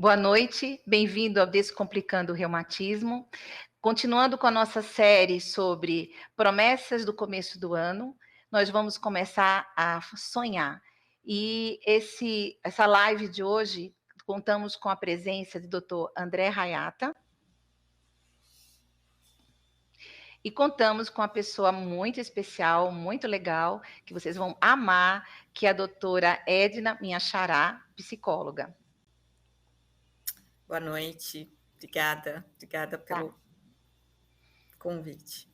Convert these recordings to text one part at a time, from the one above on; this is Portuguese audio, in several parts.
Boa noite, bem-vindo ao Descomplicando o Reumatismo. Continuando com a nossa série sobre promessas do começo do ano, nós vamos começar a sonhar. E essa live de hoje, contamos com a presença do Dr. André Hayata e contamos com uma pessoa muito especial, muito legal, que vocês vão amar, que é a doutora Edna, minha xará, psicóloga. Boa noite, obrigada Tá. pelo convite.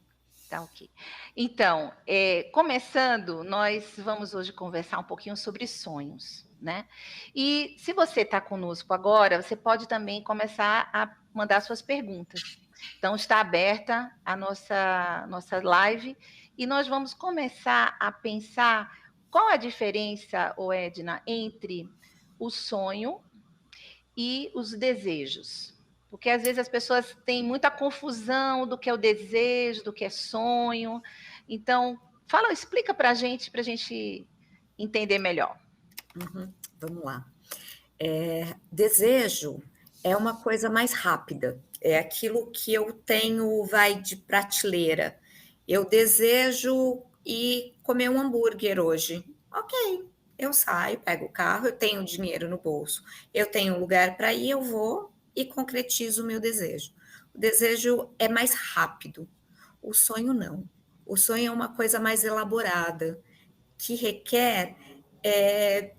Tá ok. Então, começando, nós vamos hoje conversar um pouquinho sobre sonhos, né? E se você está conosco agora, você pode também começar a mandar suas perguntas. Então, está aberta a nossa live e nós vamos começar a pensar qual a diferença, ô Edna, entre o sonho e os desejos. Porque às vezes as pessoas têm muita confusão do que é o desejo, do que é sonho. Então, explica para a gente entender melhor. Vamos lá. Desejo é uma coisa mais rápida, é aquilo que eu tenho, vai de prateleira. Eu desejo ir comer um hambúrguer hoje. Ok, eu saio, pego o carro, eu tenho dinheiro no bolso, eu tenho um lugar para ir, eu vou e concretizo o meu desejo. O desejo é mais rápido, o sonho não. O sonho é uma coisa mais elaborada, que requer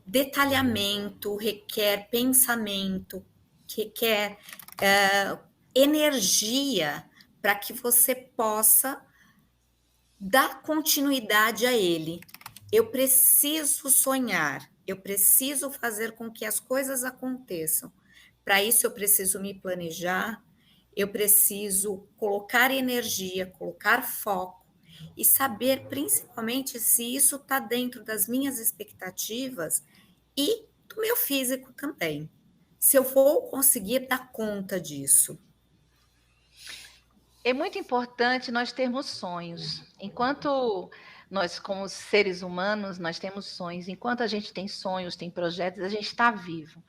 detalhamento, requer pensamento, requer energia para que você possa dar continuidade a ele. Eu preciso sonhar, eu preciso fazer com que as coisas aconteçam. Para isso, eu preciso me planejar, eu preciso colocar energia, colocar foco e saber principalmente se isso está dentro das minhas expectativas e do meu físico também. Se eu vou conseguir dar conta disso. É muito importante nós termos sonhos. Enquanto nós, como seres humanos, nós temos sonhos. Enquanto a gente tem sonhos, tem projetos, a gente está vivo.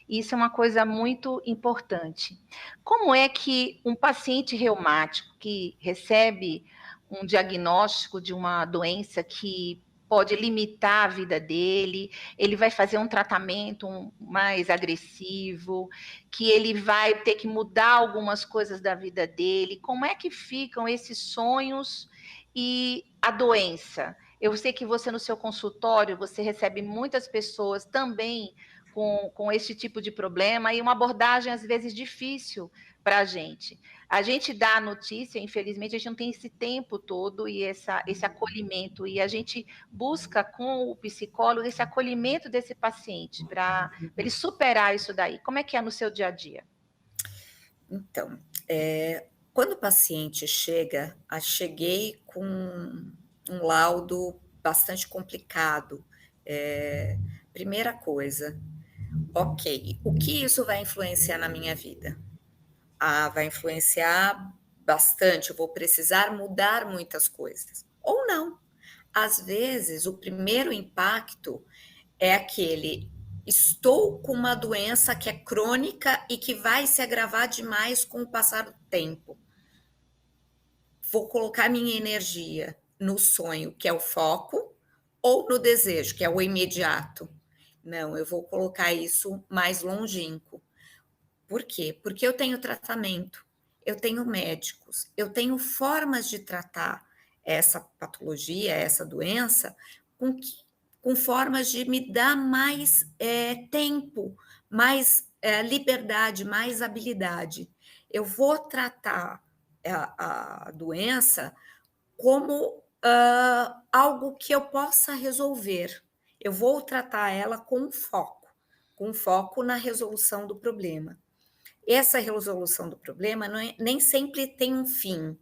Isso é uma coisa muito importante. Como é que um paciente reumático que recebe um diagnóstico de uma doença que pode limitar a vida dele, ele vai fazer um tratamento mais agressivo, que ele vai ter que mudar algumas coisas da vida dele. Como é que ficam esses sonhos e a doença? Eu sei que você, no seu consultório, você recebe muitas pessoas também com esse tipo de problema e uma abordagem, às vezes, difícil para a gente. A gente dá a notícia, infelizmente, a gente não tem esse tempo todo e esse acolhimento, e a gente busca com o psicólogo esse acolhimento desse paciente para ele superar isso daí. Como é que é no seu dia a dia? Então, quando o paciente cheguei com um laudo bastante complicado. Primeira coisa, ok, o que isso vai influenciar na minha vida? Vai influenciar bastante, eu vou precisar mudar muitas coisas. Ou não. Às vezes, o primeiro impacto é aquele: estou com uma doença que é crônica e que vai se agravar demais com o passar do tempo. Vou colocar minha energia no sonho, que é o foco, ou no desejo, que é o imediato. Não, eu vou colocar isso mais longínquo. Por quê? Porque eu tenho tratamento, eu tenho médicos, eu tenho formas de tratar essa patologia, essa doença, com formas de me dar mais tempo, mais liberdade, mais habilidade. Eu vou tratar a doença como algo que eu possa resolver. Eu vou tratar ela com foco na resolução do problema. Essa resolução do problema nem sempre tem um fim,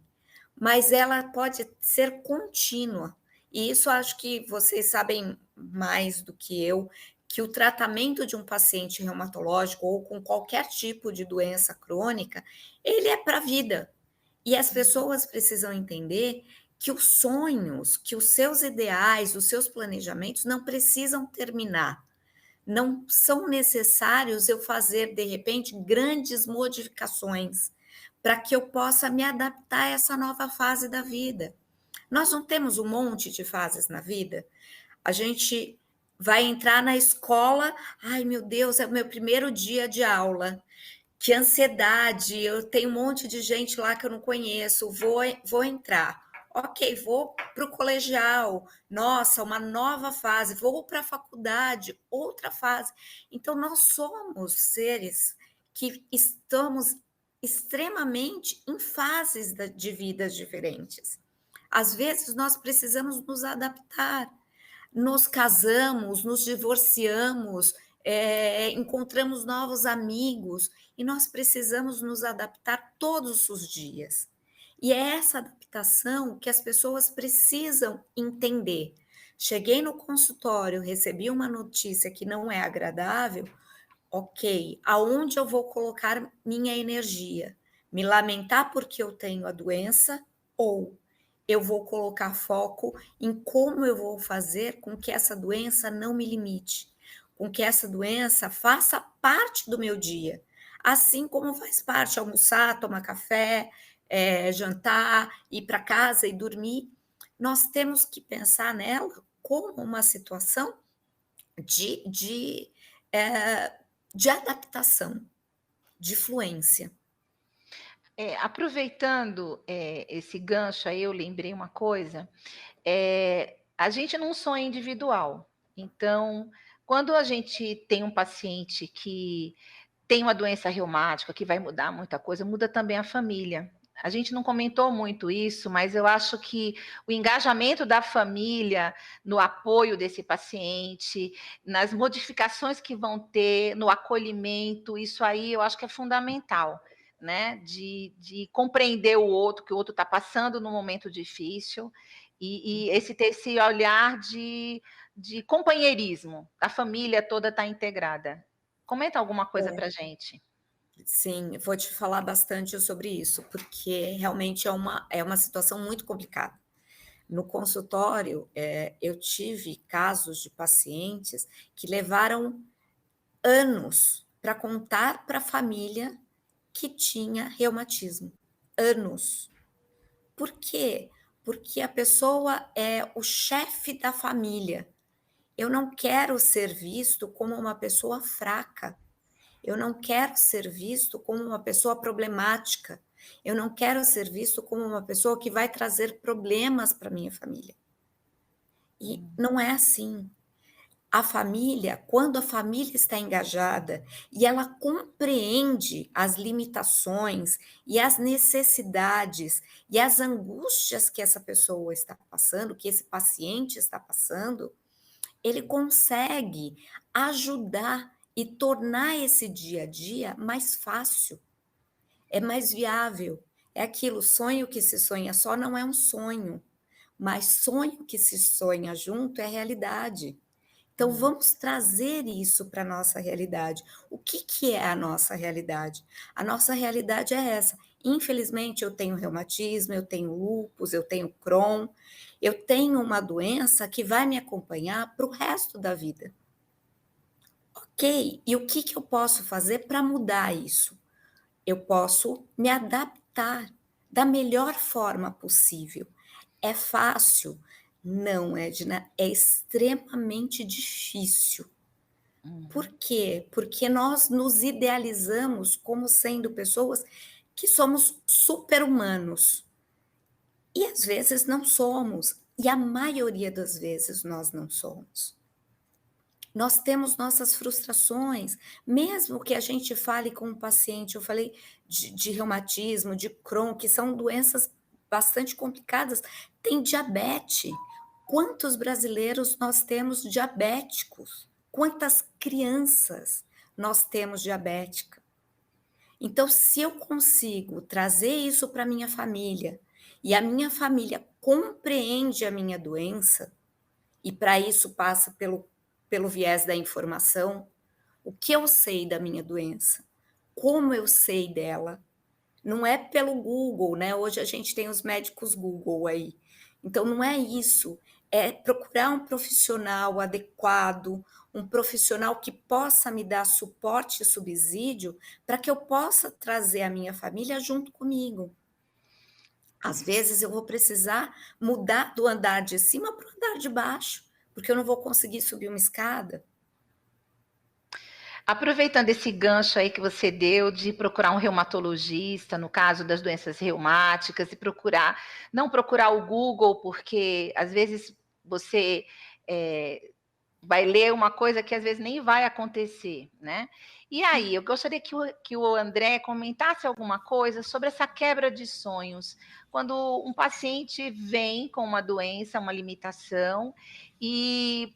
mas ela pode ser contínua. E isso acho que vocês sabem mais do que eu, que o tratamento de um paciente reumatológico ou com qualquer tipo de doença crônica, ele é para a vida. E as pessoas precisam entender que os sonhos, que os seus ideais, os seus planejamentos não precisam terminar. Não são necessários eu fazer, de repente, grandes modificações para que eu possa me adaptar a essa nova fase da vida. Nós não temos um monte de fases na vida? A gente vai entrar na escola, ai meu Deus, é o meu primeiro dia de aula. Que ansiedade, eu tenho um monte de gente lá que eu não conheço, vou entrar. Ok, vou para o colegial, nossa, uma nova fase, vou para a faculdade, outra fase. Então, nós somos seres que estamos extremamente em fases de vidas diferentes. Às vezes, nós precisamos nos adaptar, nos casamos, nos divorciamos, encontramos novos amigos e nós precisamos nos adaptar todos os dias. E é essa adaptação que as pessoas precisam entender. Cheguei no consultório, recebi uma notícia que não é agradável, ok, aonde eu vou colocar minha energia? Me lamentar porque eu tenho a doença ou eu vou colocar foco em como eu vou fazer com que essa doença não me limite, com que essa doença faça parte do meu dia, assim como faz parte almoçar, tomar café, jantar, ir para casa e dormir. Nós temos que pensar nela como uma situação de, de, eh, de adaptação, de fluência. Aproveitando esse gancho aí, eu lembrei uma coisa. A gente não sonha individual. Então, quando a gente tem um paciente que tem uma doença reumática, que vai mudar muita coisa, muda também a família. A gente não comentou muito isso, mas eu acho que o engajamento da família no apoio desse paciente, nas modificações que vão ter, no acolhimento, isso aí eu acho que é fundamental, né? De compreender o outro, que o outro está passando num momento difícil, e ter esse olhar de companheirismo, a família toda está integrada. Comenta alguma coisa para a gente. Sim, vou te falar bastante sobre isso, porque realmente é uma situação muito complicada. No consultório, eu tive casos de pacientes que levaram anos para contar para a família que tinha reumatismo. Anos. Por quê? Porque a pessoa é o chefe da família. Eu não quero ser visto como uma pessoa fraca. Eu não quero ser visto como uma pessoa problemática. Eu não quero ser visto como uma pessoa que vai trazer problemas para minha família. E não é assim. A família, quando a família está engajada e ela compreende as limitações e as necessidades e as angústias que essa pessoa está passando, que esse paciente está passando, ele consegue ajudar e tornar esse dia a dia mais fácil, é mais viável. É aquilo, sonho que se sonha só não é um sonho, mas sonho que se sonha junto é realidade. Então, vamos trazer isso para a nossa realidade. O que é a nossa realidade? A nossa realidade é essa. Infelizmente, eu tenho reumatismo, eu tenho lúpus, eu tenho Crohn, eu tenho uma doença que vai me acompanhar para o resto da vida. Ok, e o que eu posso fazer para mudar isso? Eu posso me adaptar da melhor forma possível. É fácil? Não, Edna, é extremamente difícil. Por quê? Porque nós nos idealizamos como sendo pessoas que somos super-humanos. E às vezes não somos. E a maioria das vezes nós não somos. Nós temos nossas frustrações, mesmo que a gente fale com um paciente, eu falei de reumatismo, de Crohn, que são doenças bastante complicadas, tem diabetes. Quantos brasileiros nós temos diabéticos? Quantas crianças nós temos diabética? Então, se eu consigo trazer isso para minha família, e a minha família compreende a minha doença, e para isso passa pelo viés da informação, o que eu sei da minha doença, como eu sei dela, não é pelo Google, né? Hoje a gente tem os médicos Google aí. Então não é isso, é procurar um profissional adequado, um profissional que possa me dar suporte e subsídio para que eu possa trazer a minha família junto comigo. Às vezes eu vou precisar mudar do andar de cima para o andar de baixo, porque eu não vou conseguir subir uma escada. Aproveitando esse gancho aí que você deu de procurar um reumatologista, no caso das doenças reumáticas, e não procurar o Google, porque às vezes você vai ler uma coisa que às vezes nem vai acontecer, né? E aí, eu gostaria que o André comentasse alguma coisa sobre essa quebra de sonhos. Quando um paciente vem com uma doença, uma limitação, e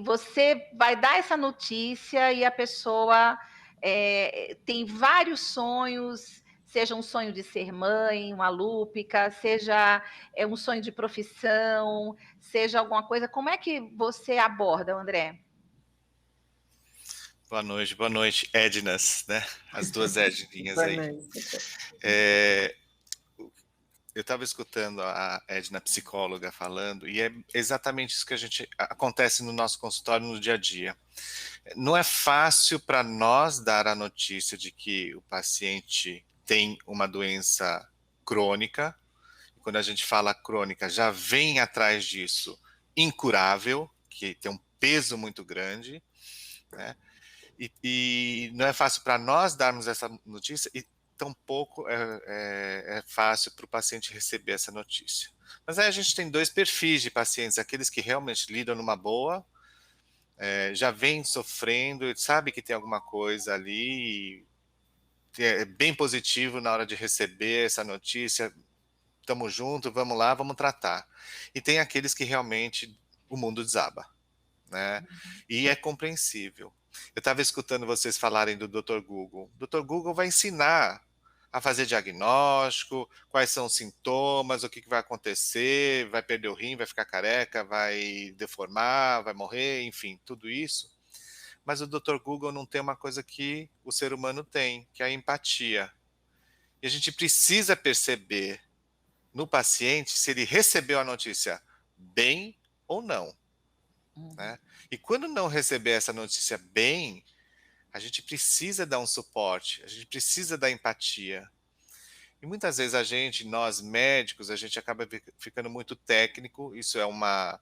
você vai dar essa notícia e a pessoa tem vários sonhos, seja um sonho de ser mãe, uma lúpica, seja um sonho de profissão, seja alguma coisa. Como é que você aborda, André? Boa noite, Ednas, né? As duas Edninhas Boa aí. noite. Eu estava escutando a Edna psicóloga falando, e é exatamente isso que acontece no nosso consultório no dia a dia. Não é fácil para nós dar a notícia de que o paciente tem uma doença crônica. Quando a gente fala crônica, já vem atrás disso incurável, que tem um peso muito grande, né? E não é fácil para nós darmos essa notícia, e tampouco é fácil para o paciente receber essa notícia. Mas aí a gente tem dois perfis de pacientes: aqueles que realmente lidam numa boa, já vem sofrendo, sabe que tem alguma coisa ali, e é bem positivo na hora de receber essa notícia, estamos juntos, vamos lá, vamos tratar. E tem aqueles que realmente o mundo desaba, né? E é compreensível. Eu estava escutando vocês falarem do Dr. Google. O Dr. Google vai ensinar a fazer diagnóstico, quais são os sintomas, o que vai acontecer, vai perder o rim, vai ficar careca, vai deformar, vai morrer, enfim, tudo isso. Mas o Dr. Google não tem uma coisa que o ser humano tem, que é a empatia. E a gente precisa perceber no paciente se ele recebeu a notícia bem ou não, né? E quando não receber essa notícia bem, a gente precisa dar um suporte, a gente precisa dar empatia. E muitas vezes nós médicos, a gente acaba ficando muito técnico. Isso é uma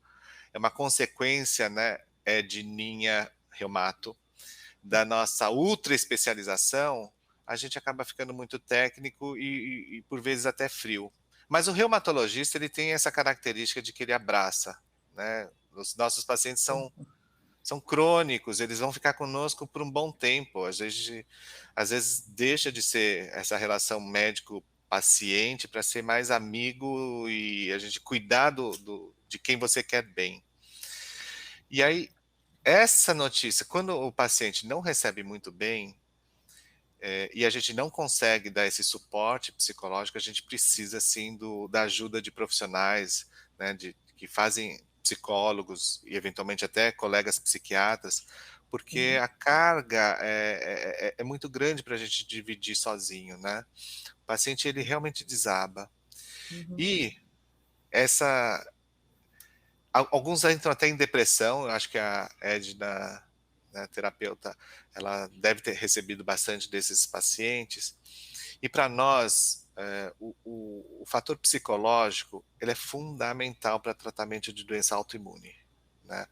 consequência, né, de Ninha Reumato, da nossa ultra especialização. A gente acaba ficando muito técnico e por vezes até frio. Mas o reumatologista, ele tem essa característica de que ele abraça, né? Os nossos pacientes são crônicos, eles vão ficar conosco por um bom tempo. Às vezes deixa de ser essa relação médico-paciente para ser mais amigo, e a gente cuidar de quem você quer bem. E aí, essa notícia, quando o paciente não recebe muito bem, e a gente não consegue dar esse suporte psicológico, a gente precisa sim da ajuda de profissionais, né, que fazem, psicólogos e eventualmente até colegas psiquiatras, porque a carga é muito grande para a gente dividir sozinho, né? O paciente, ele realmente desaba. E alguns entram até em depressão. Eu acho que a Edna, né, terapeuta, ela deve ter recebido bastante desses pacientes. E para nós, o fator psicológico, ele é fundamental para tratamento de doença autoimune, né?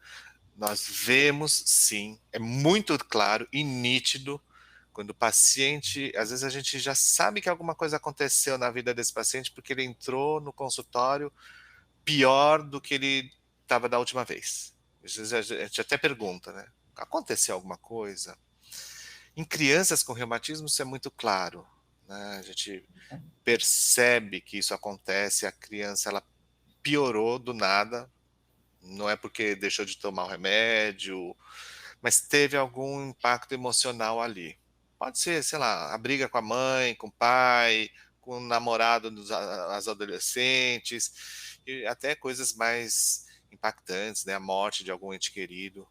Nós vemos, sim, é muito claro e nítido quando o paciente, às vezes a gente já sabe que alguma coisa aconteceu na vida desse paciente porque ele entrou no consultório pior do que ele estava da última vez. Às vezes a gente até pergunta, né? Aconteceu alguma coisa? Em crianças com reumatismo isso é muito claro, né? A gente percebe que isso acontece, a criança, ela piorou do nada, não é porque deixou de tomar o remédio, mas teve algum impacto emocional ali. Pode ser, sei lá, a briga com a mãe, com o pai, com o namorado as adolescentes, e até coisas mais impactantes, né? A morte de algum ente querido.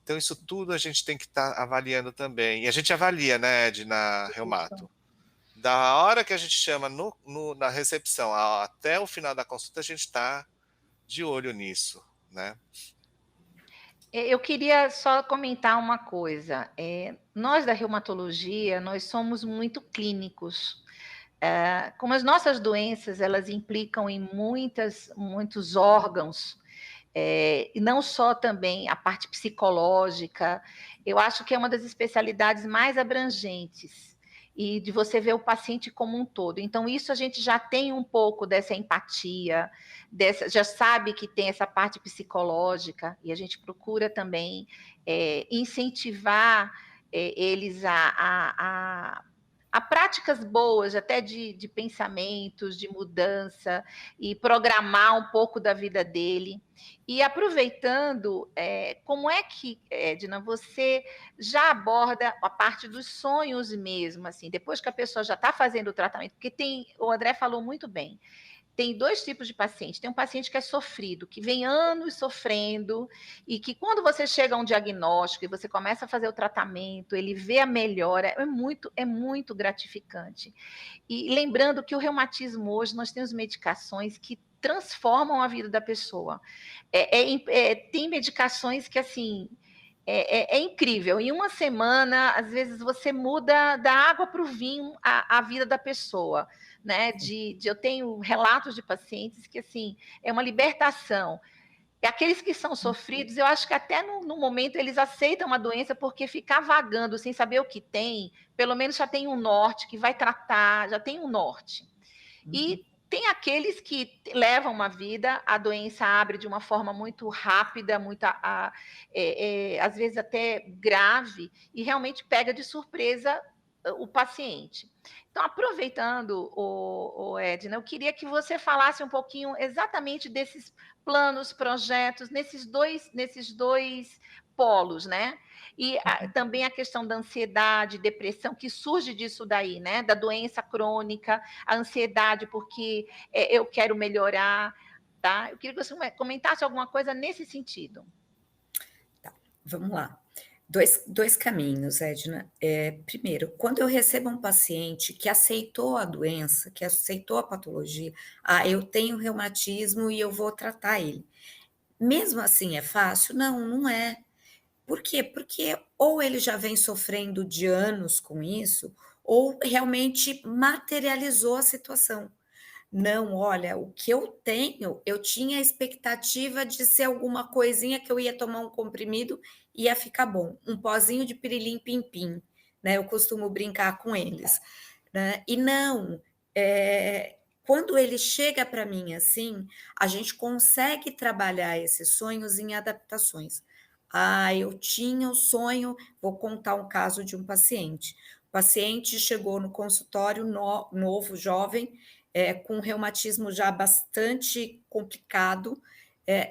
Então isso tudo a gente tem que estar avaliando também. E a gente avalia, né, na Reumato. Da hora que a gente chama na recepção até o final da consulta, a gente está de olho nisso, né? Eu queria só comentar uma coisa. Nós da reumatologia, nós somos muito clínicos. Como as nossas doenças, elas implicam em muitos órgãos, e não só também a parte psicológica, eu acho que é uma das especialidades mais abrangentes, e de você ver o paciente como um todo. Então, isso a gente já tem um pouco dessa empatia, já sabe que tem essa parte psicológica, e a gente procura também incentivar eles a práticas boas, até de pensamentos, de mudança, e programar um pouco da vida dele. E aproveitando, como é que, Edna, você já aborda a parte dos sonhos mesmo, assim, depois que a pessoa já está fazendo o tratamento? Porque o André falou muito bem, tem dois tipos de paciente. Tem um paciente que é sofrido, que vem anos sofrendo, e que quando você chega a um diagnóstico e você começa a fazer o tratamento, ele vê a melhora, é muito gratificante. E lembrando que o reumatismo hoje, nós temos medicações que transformam a vida da pessoa. Tem medicações que, assim, é incrível. Em uma semana, às vezes, você muda da água para o vinho a vida da pessoa. Né? Eu tenho relatos de pacientes que, assim, é uma libertação. E aqueles que são sofridos, eu acho que até no momento eles aceitam a doença, porque ficar vagando sem saber o que tem, pelo menos já tem um norte que vai tratar, já tem um norte. E tem aqueles que levam uma vida, a doença abre de uma forma muito rápida, às vezes até grave, e realmente pega de surpresa o paciente. Então, aproveitando, Edna, eu queria que você falasse um pouquinho exatamente desses planos, projetos, nesses dois polos, né? E também a questão da ansiedade, depressão, que surge disso daí, né? Da doença crônica, a ansiedade porque eu quero melhorar, tá? Eu queria que você comentasse alguma coisa nesse sentido. Tá, vamos lá. Dois caminhos, Edna. Primeiro, quando eu recebo um paciente que aceitou a doença, que aceitou a patologia, eu tenho reumatismo e eu vou tratar ele. Mesmo assim é fácil? Não, não é. Por quê? Porque ou ele já vem sofrendo de anos com isso, ou realmente materializou a situação. Não, olha, o que eu tinha a expectativa de ser alguma coisinha que eu ia tomar um comprimido e ia ficar bom, um pozinho de pirilim-pim-pim, né? Eu costumo brincar com eles, né? E não, quando ele chega para mim assim, a gente consegue trabalhar esses sonhos em adaptações. Eu tinha o sonho, vou contar um caso de um paciente. O paciente chegou no consultório novo, jovem, com um reumatismo já bastante complicado,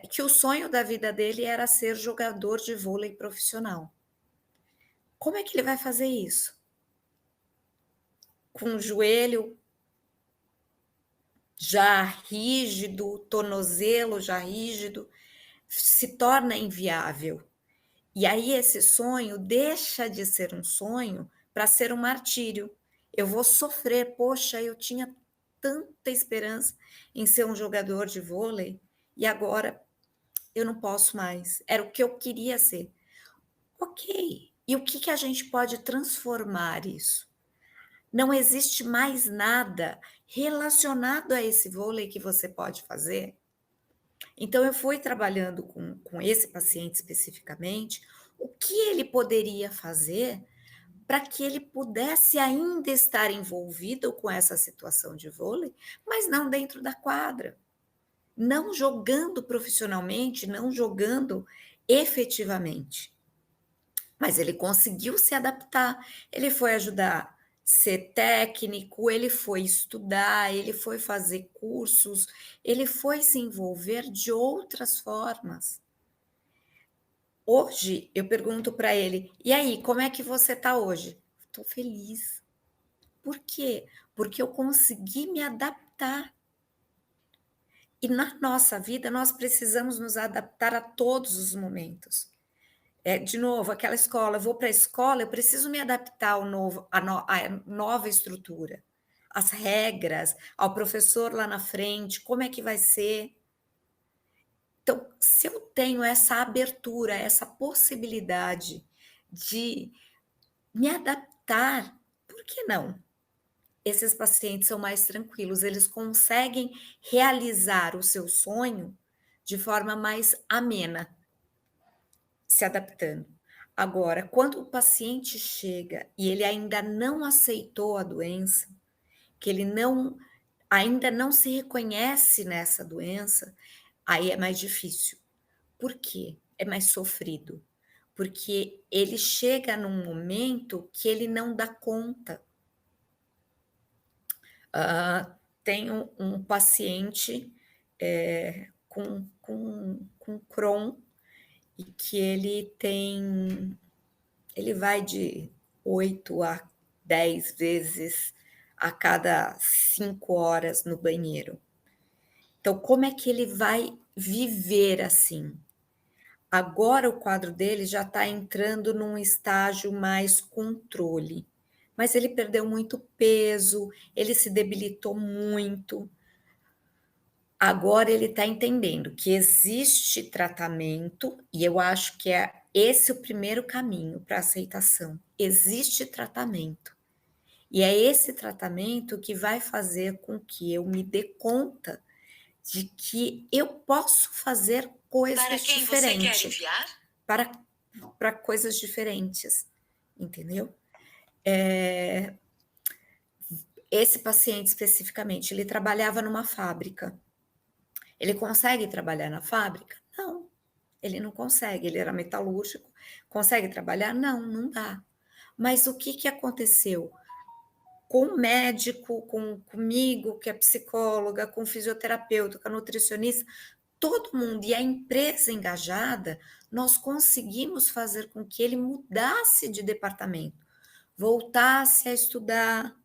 que o sonho da vida dele era ser jogador de vôlei profissional. Como é que ele vai fazer isso? Com o joelho já rígido, tornozelo já rígido, se torna inviável. E aí esse sonho deixa de ser um sonho para ser um martírio. Eu vou sofrer, poxa, eu tinha tanta esperança em ser um jogador de vôlei e agora eu não posso mais. Era o que eu queria ser. Ok. E o que a gente pode transformar isso? Não existe mais nada relacionado a esse vôlei que você pode fazer? Então, eu fui trabalhando com esse paciente especificamente, o que ele poderia fazer para que ele pudesse ainda estar envolvido com essa situação de vôlei, mas não dentro da quadra, não jogando profissionalmente, não jogando efetivamente. Mas ele conseguiu se adaptar, ele foi ajudar ser técnico, ele foi estudar, ele foi fazer cursos, ele foi se envolver de outras formas. Hoje, eu pergunto para ele, e aí, como é que você está hoje? Estou feliz. Por quê? Porque eu consegui me adaptar. E na nossa vida, nós precisamos nos adaptar a todos os momentos. De novo, aquela escola, eu vou para a escola, eu preciso me adaptar à nova estrutura, às regras, ao professor lá na frente, como é que vai ser. Então, se eu tenho essa abertura, essa possibilidade de me adaptar, por que não? Esses pacientes são mais tranquilos, eles conseguem realizar o seu sonho de forma mais amena, se adaptando. Agora, quando o paciente chega e ele ainda não aceitou a doença, que ele ainda não se reconhece nessa doença, aí é mais difícil. Por quê? É mais sofrido. Porque ele chega num momento que ele não dá conta. Tem um paciente com Crohn e que ele vai de 8 a 10 vezes a cada 5 horas no banheiro. Então, como é que ele vai viver assim? Agora o quadro dele já está entrando num estágio mais controle, mas ele perdeu muito peso, ele se debilitou muito. Agora ele está entendendo que existe tratamento, e eu acho que é esse o primeiro caminho para aceitação. Existe tratamento. E é esse tratamento que vai fazer com que eu me dê conta de que eu posso fazer coisas Para quem diferentes. você quer enviar? Para coisas diferentes, entendeu? Esse paciente especificamente, ele trabalhava numa fábrica. Ele consegue trabalhar na fábrica? Não, ele não consegue. Ele era metalúrgico. Consegue trabalhar? Não, não dá. Mas o que aconteceu? Com o médico, comigo, que é psicóloga, com o fisioterapeuta, com a nutricionista, todo mundo e a empresa engajada, nós conseguimos fazer com que ele mudasse de departamento, voltasse a estudar,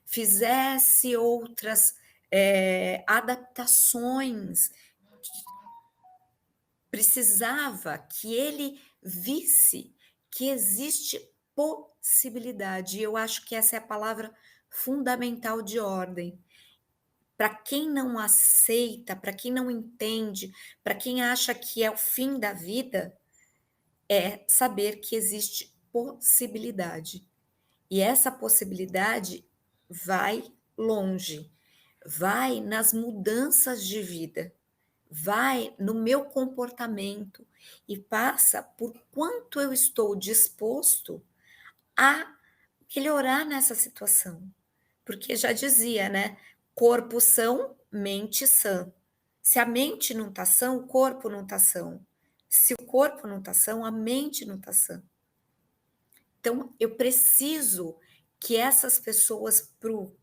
fizesse outras adaptações. Precisava que ele visse que existe possibilidade. E eu acho que essa é a palavra fundamental de ordem. Para quem não aceita, para quem não entende, para quem acha que é o fim da vida, é saber que existe possibilidade. E essa possibilidade vai longe, vai nas mudanças de vida, vai no meu comportamento e passa por quanto eu estou disposto a melhorar nessa situação. Porque já dizia, né? Corpo são, mente sã. Se a mente não está sã, o corpo não está são. Se o corpo não está são, a mente não está sã. Então, eu preciso que essas pessoas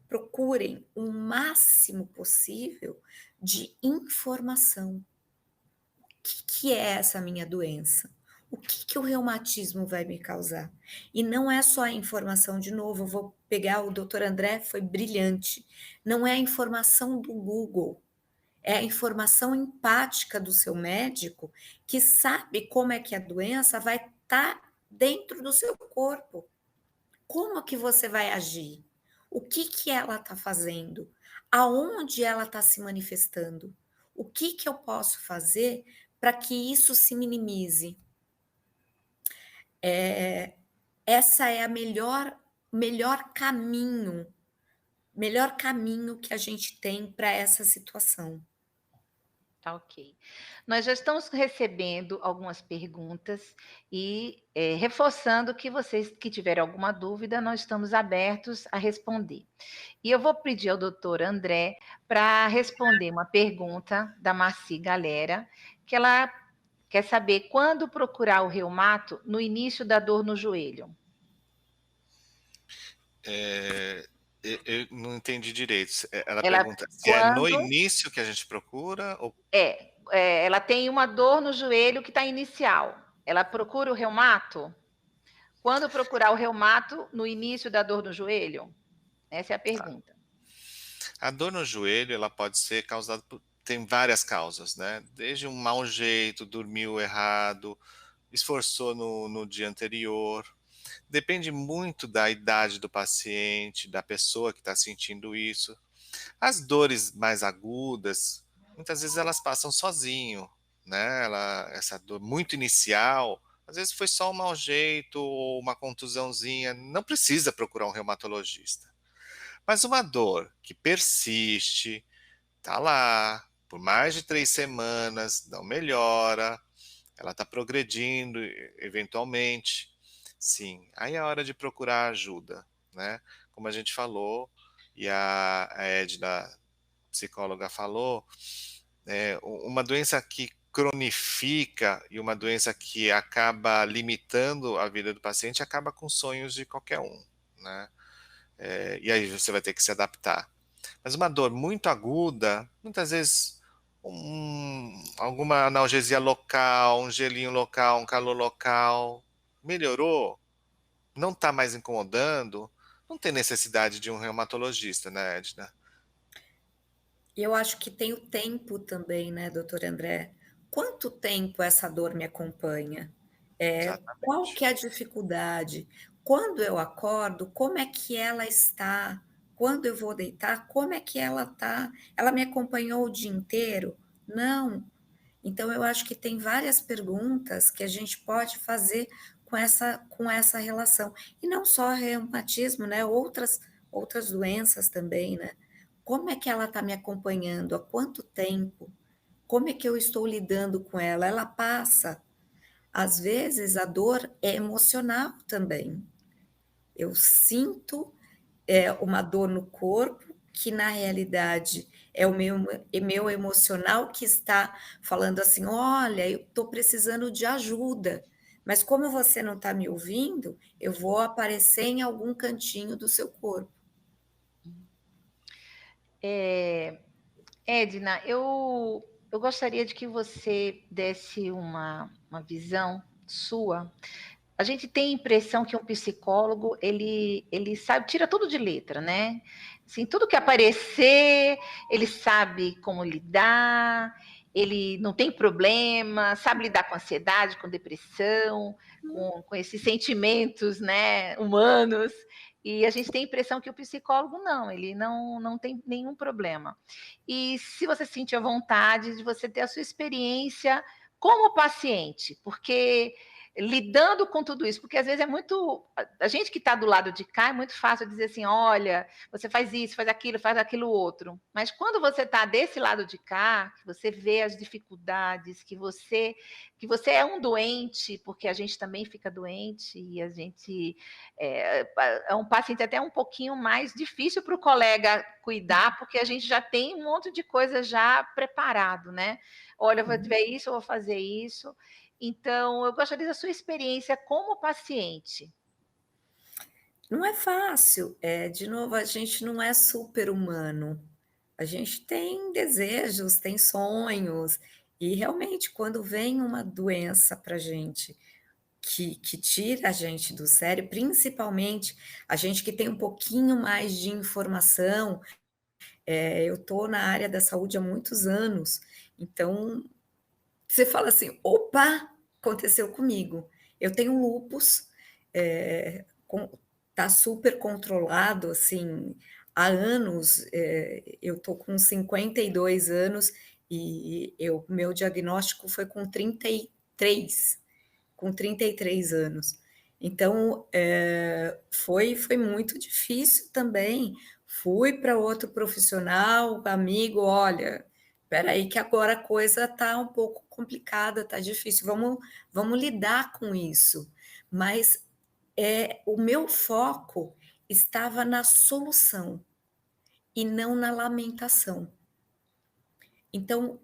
procurem o máximo possível de informação. O que é essa minha doença? O que o reumatismo vai me causar? E não é só a informação, de novo, eu vou pegar o doutor André, foi brilhante. Não é a informação do Google, é a informação empática do seu médico, que sabe como é que a doença vai estar dentro do seu corpo. Como que você vai agir? O que ela está fazendo? Aonde ela está se manifestando? O que eu posso fazer para que isso se minimize? Essa é a melhor caminho que a gente tem para essa situação. Tá ok. Nós já estamos recebendo algumas perguntas e reforçando que vocês que tiverem alguma dúvida, nós estamos abertos a responder. E eu vou pedir ao doutor André para responder uma pergunta da Marci Galera, que ela quer saber quando procurar o reumato no início da dor no joelho. Eu não entendi direito. Ela Ela, pergunta se é no quando início que a gente procura ou... ela tem uma dor no joelho que está inicial. Ela procura o reumato? Quando procurar o reumato no início da dor no joelho? Essa é a pergunta. A dor no joelho, ela pode ser causada por... Tem várias causas, né? Desde um mau jeito, dormiu errado, esforçou no dia anterior. Depende muito da idade do paciente, da pessoa que está sentindo isso. As dores mais agudas, muitas vezes elas passam sozinho, né, essa dor muito inicial, às vezes foi só um mau jeito ou uma contusãozinha, não precisa procurar um reumatologista. Mas uma dor que persiste, tá lá, por mais de 3 semanas, não melhora, ela está progredindo eventualmente, sim, aí é hora de procurar ajuda, né. Como a gente falou, e a Edna, psicóloga, falou, uma doença que cronifica e uma doença que acaba limitando a vida do paciente, acaba com sonhos de qualquer um, né. E aí você vai ter que se adaptar. Mas uma dor muito aguda, muitas vezes alguma analgesia local, um gelinho local, um calor local, melhorou, não está mais incomodando, não tem necessidade de um reumatologista, né, Edna? E eu acho que tem o tempo também, né, doutor André? Quanto tempo essa dor me acompanha? Qual Exatamente. que é a dificuldade? Quando eu acordo, como é que ela está? Quando eu vou deitar, como é que ela está? Ela me acompanhou o dia inteiro? Não. Então, eu acho que tem várias perguntas que a gente pode fazer com essa relação. E não só reumatismo, né? Outras doenças também, né? Como é que ela está me acompanhando? Há quanto tempo? Como é que eu estou lidando com ela? Ela passa. Às vezes, a dor é emocional também. Eu sinto uma dor no corpo, que na realidade é meu emocional que está falando assim: olha, eu estou precisando de ajuda, mas como você não está me ouvindo, eu vou aparecer em algum cantinho do seu corpo. Edna, eu gostaria de que você desse uma visão sua. A gente tem a impressão que um psicólogo, ele sabe, tira tudo de letra, né? Assim, tudo que aparecer, ele sabe como lidar, ele não tem problema, sabe lidar com ansiedade, com depressão, com esses sentimentos, né, humanos. E a gente tem a impressão que o psicólogo não, ele não tem nenhum problema. E se você sentir a vontade de você ter a sua experiência como paciente, porque lidando com tudo isso, porque às vezes é muito. A gente que está do lado de cá é muito fácil dizer assim: olha, você faz isso, faz aquilo outro. Mas quando você está desse lado de cá, que você vê as dificuldades, que você é um doente, porque a gente também fica doente e a gente é um paciente até um pouquinho mais difícil para o colega cuidar, porque a gente já tem um monte de coisa já preparado, né? Olha, eu vou ver isso, eu vou fazer isso. Então, eu gostaria da sua experiência como paciente. Não é fácil, de novo, a gente não é super-humano. A gente tem desejos, tem sonhos, e realmente, quando vem uma doença para a gente que tira a gente do sério, principalmente a gente que tem um pouquinho mais de informação. Eu estou na área da saúde há muitos anos, então você fala assim: opa, aconteceu comigo. Eu tenho lúpus, tá super controlado, assim, há anos. Eu estou com 52 anos e meu diagnóstico foi com 33 anos. Então, foi muito difícil também. Fui para outro profissional, amigo, olha, espera aí que agora a coisa está um pouco complicada, está difícil, vamos lidar com isso. Mas o meu foco estava na solução e não na lamentação. Então,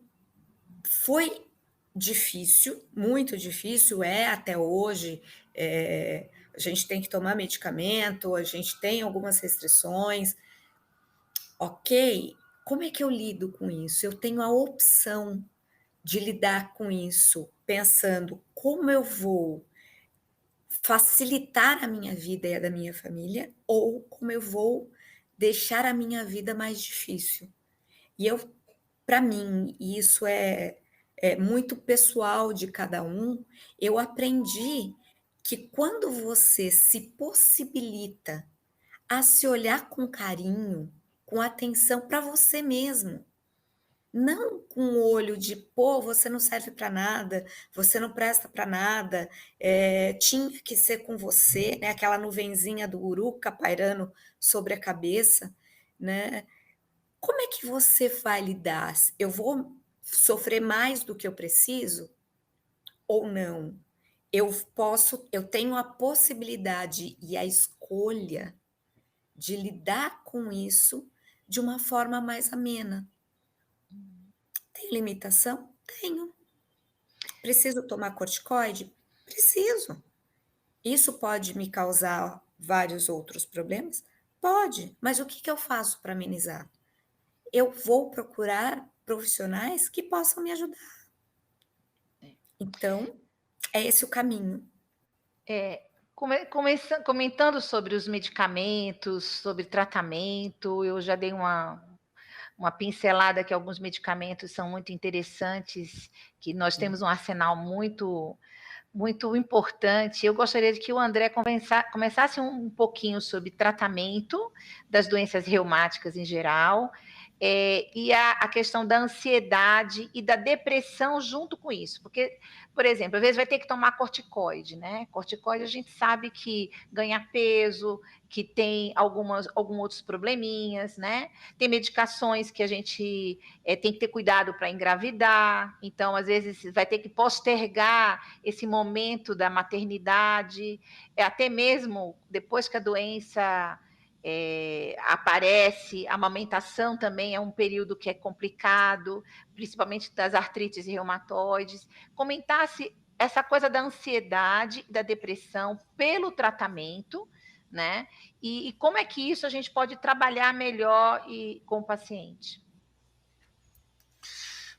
foi difícil, muito difícil, até hoje. A gente tem que tomar medicamento, a gente tem algumas restrições. Ok, como é que eu lido com isso? Eu tenho a opção de lidar com isso, pensando como eu vou facilitar a minha vida e a da minha família, ou como eu vou deixar a minha vida mais difícil. E para mim, e isso é muito pessoal de cada um, eu aprendi que quando você se possibilita a se olhar com carinho, com atenção para você mesmo, não com o olho de, pô, você não serve para nada, você não presta para nada, tinha que ser com você, né? Aquela nuvenzinha do uruca pairando sobre a cabeça, né? Como é que você vai lidar? Eu vou sofrer mais do que eu preciso ou não? Eu tenho a possibilidade e a escolha de lidar com isso de uma forma mais amena. Tem limitação? Tenho. Preciso tomar corticoide? Preciso. Isso pode me causar vários outros problemas? Pode, mas o que eu faço para amenizar? Eu vou procurar profissionais que possam me ajudar. Então, é esse o caminho. Comentando sobre os medicamentos, sobre tratamento, eu já dei uma pincelada que alguns medicamentos são muito interessantes, que nós temos um arsenal muito muito importante. Eu gostaria de que o André começasse um pouquinho sobre tratamento das doenças reumáticas em geral, e a questão da ansiedade e da depressão junto com isso. Porque, por exemplo, às vezes vai ter que tomar corticoide, né? Corticoide a gente sabe que ganha peso, que tem alguns outros probleminhas, né? Tem medicações que a gente tem que ter cuidado para engravidar, então, às vezes, vai ter que postergar esse momento da maternidade, até mesmo depois que a doença aparece, a amamentação também é um período que é complicado, principalmente das artrites reumatoides. Comentasse essa coisa da ansiedade, da depressão pelo tratamento, né? E como é que isso a gente pode trabalhar melhor com o paciente?